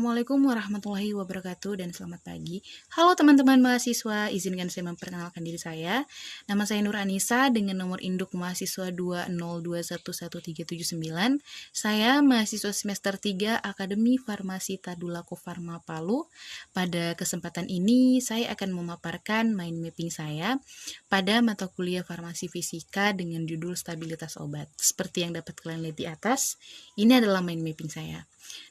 Assalamualaikum warahmatullahi wabarakatuh dan selamat pagi. Halo teman-teman mahasiswa, izinkan saya memperkenalkan diri saya. Nama saya Nur Anissa dengan nomor induk mahasiswa 202111379. Saya mahasiswa semester 3 Akademi Farmasi Tadulako Farma Palu. Pada kesempatan ini saya akan memaparkan mind mapping saya pada mata kuliah farmasi fisika dengan judul stabilitas obat. Seperti yang dapat kalian lihat di atas, ini adalah mind mapping saya.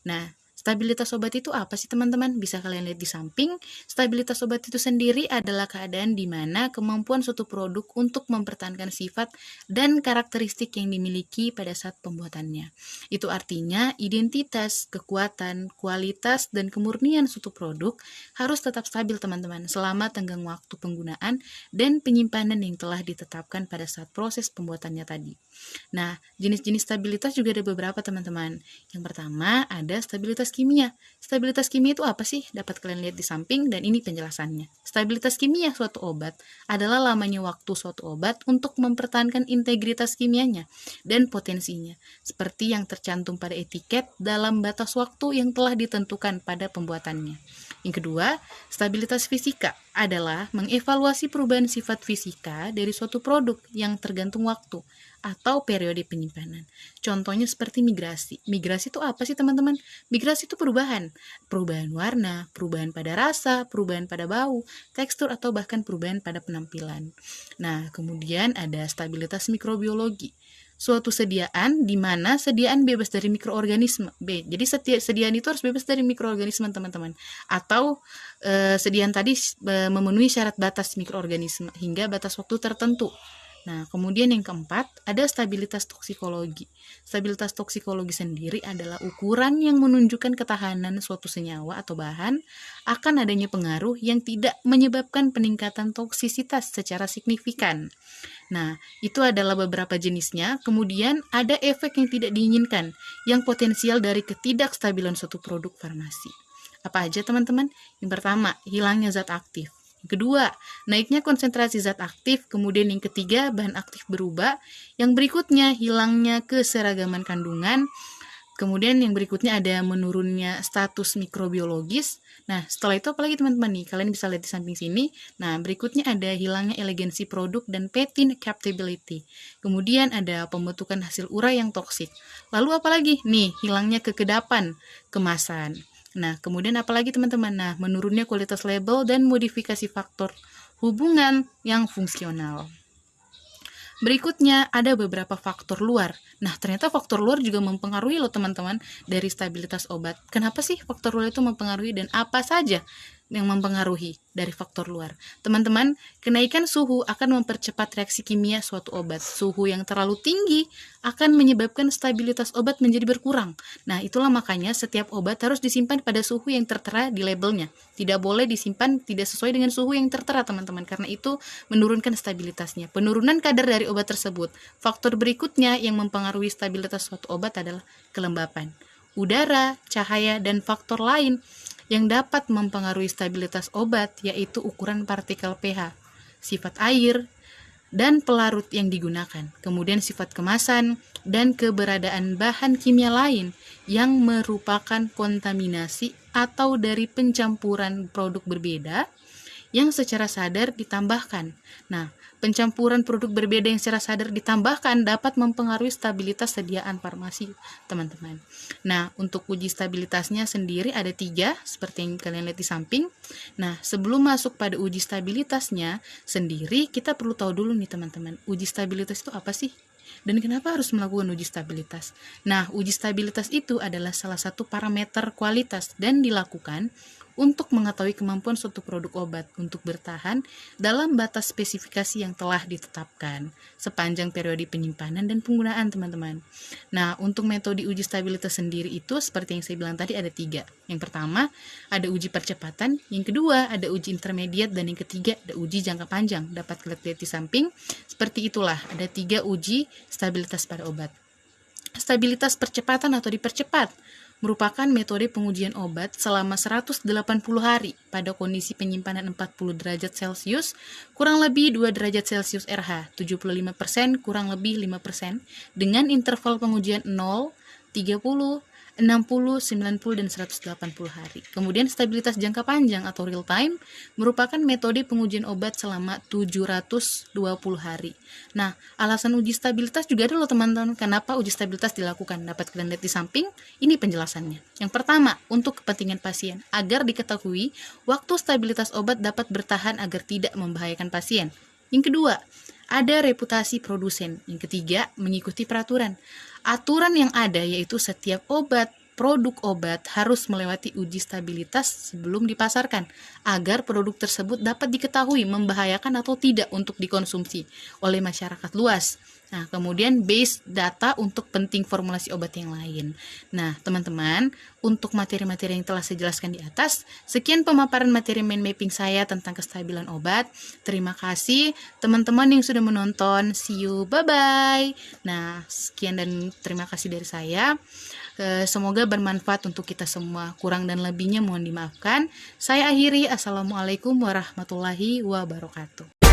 Nah, stabilitas obat itu apa sih teman-teman? Bisa kalian lihat di samping. Stabilitas obat itu sendiri adalah keadaan di mana kemampuan suatu produk untuk mempertahankan sifat dan karakteristik yang dimiliki pada saat pembuatannya. Itu artinya identitas, kekuatan, kualitas, dan kemurnian suatu produk harus tetap stabil teman-teman selama tenggang waktu penggunaan dan penyimpanan yang telah ditetapkan pada saat proses pembuatannya tadi. Nah, jenis-jenis stabilitas juga ada beberapa teman-teman. Yang pertama ada stabilitas kimia. Stabilitas kimia itu apa sih? Dapat kalian lihat di samping dan ini penjelasannya. Stabilitas kimia suatu obat adalah lamanya waktu suatu obat untuk mempertahankan integritas kimianya dan potensinya, seperti yang tercantum pada etiket dalam batas waktu yang telah ditentukan pada pembuatannya. Yang kedua, stabilitas fisika adalah mengevaluasi perubahan sifat fisika dari suatu produk yang tergantung waktu atau periode penyimpanan. Contohnya seperti migrasi. Migrasi itu apa sih teman-teman? Migrasi itu perubahan warna, perubahan pada rasa, perubahan pada bau, tekstur, atau bahkan perubahan pada penampilan. Nah, kemudian ada stabilitas mikrobiologi. Suatu sediaan di mana sediaan bebas dari mikroorganisme. Jadi sediaan itu harus bebas dari mikroorganisme teman-teman. Atau sediaan tadi memenuhi syarat batas mikroorganisme hingga batas waktu tertentu. Nah, kemudian yang keempat, ada stabilitas toksikologi. Stabilitas toksikologi sendiri adalah ukuran yang menunjukkan ketahanan suatu senyawa atau bahan akan adanya pengaruh yang tidak menyebabkan peningkatan toksisitas secara signifikan. Nah, itu adalah beberapa jenisnya. Kemudian ada efek yang tidak diinginkan, yang potensial dari ketidakstabilan suatu produk farmasi. Apa aja teman-teman? Yang pertama, hilangnya zat aktif. Yang kedua, naiknya konsentrasi zat aktif. Kemudian yang ketiga, bahan aktif berubah. Yang berikutnya, hilangnya keseragaman kandungan. Kemudian yang berikutnya ada menurunnya status mikrobiologis. Nah, setelah itu apalagi teman-teman nih? Kalian bisa lihat di samping sini. Nah, berikutnya ada hilangnya elegansi produk dan patent capability. Kemudian ada pembentukan hasil urai yang toksik. Lalu apalagi? Nih, hilangnya kekedapan kemasan. Nah, kemudian apalagi teman-teman? Nah, menurunnya kualitas label dan modifikasi faktor hubungan yang fungsional. Berikutnya ada beberapa faktor luar. Nah, ternyata faktor luar juga mempengaruhi loh teman-teman dari stabilitas obat. Kenapa sih faktor luar itu mempengaruhi dan apa saja yang mempengaruhi dari faktor luar? Teman-teman, kenaikan suhu akan mempercepat reaksi kimia suatu obat. Suhu yang terlalu tinggi akan menyebabkan stabilitas obat menjadi berkurang. Nah, itulah makanya setiap obat harus disimpan pada suhu yang tertera di labelnya. Tidak boleh disimpan tidak sesuai dengan suhu yang tertera, teman-teman, karena itu menurunkan stabilitasnya. Penurunan kadar dari obat tersebut. Faktor berikutnya yang mempengaruhi stabilitas suatu obat adalah kelembapan, udara, cahaya, dan faktor lain yang dapat mempengaruhi stabilitas obat, yaitu ukuran partikel pH, sifat air, dan pelarut yang digunakan, kemudian sifat kemasan, dan keberadaan bahan kimia lain yang merupakan kontaminasi atau dari pencampuran produk berbeda yang secara sadar ditambahkan. Nah, pencampuran produk berbeda yang secara sadar ditambahkan dapat mempengaruhi stabilitas sediaan farmasi, teman-teman. Nah, untuk uji stabilitasnya sendiri ada 3, seperti yang kalian lihat di samping. Nah, sebelum masuk pada uji stabilitasnya sendiri, kita perlu tahu dulu nih teman-teman, uji stabilitas itu apa sih? Dan kenapa harus melakukan uji stabilitas? Nah, uji stabilitas itu adalah salah satu parameter kualitas dan dilakukan untuk mengetahui kemampuan suatu produk obat untuk bertahan dalam batas spesifikasi yang telah ditetapkan sepanjang periode penyimpanan dan penggunaan, teman-teman. Nah, untuk metode uji stabilitas sendiri itu seperti yang saya bilang tadi ada 3. Yang pertama, ada uji percepatan, yang kedua ada uji intermediate, dan yang ketiga ada uji jangka panjang. Dapat kalian lihat di samping, seperti itulah, ada 3 uji stabilitas pada obat. Stabilitas percepatan atau dipercepat merupakan metode pengujian obat selama 180 hari pada kondisi penyimpanan 40 derajat Celcius kurang lebih 2 derajat Celcius RH, 75% kurang lebih 5%, dengan interval pengujian 0, 30, 60, 90, dan 180 hari. Kemudian stabilitas jangka panjang atau real time merupakan metode pengujian obat selama 720 hari. Nah, alasan uji stabilitas juga ada loh teman-teman. Kenapa uji stabilitas dilakukan? Dapat kalian lihat di samping, ini penjelasannya. Yang pertama, untuk kepentingan pasien, agar diketahui waktu stabilitas obat dapat bertahan agar tidak membahayakan pasien. Yang kedua, ada reputasi produsen. Yang ketiga, mengikuti peraturan. Aturan yang ada yaitu setiap produk obat harus melewati uji stabilitas sebelum dipasarkan, agar produk tersebut dapat diketahui membahayakan atau tidak untuk dikonsumsi oleh masyarakat luas. Nah, kemudian base data untuk penting formulasi obat yang lain. Nah, teman-teman, untuk materi-materi yang telah saya jelaskan di atas, sekian pemaparan materi mind mapping saya tentang kestabilan obat. Terima kasih teman-teman yang sudah menonton. See you, bye-bye. Nah, sekian dan terima kasih dari saya. Semoga bermanfaat untuk kita semua. Kurang dan lebihnya mohon dimaafkan. Saya akhiri. Assalamualaikum warahmatullahi wabarakatuh.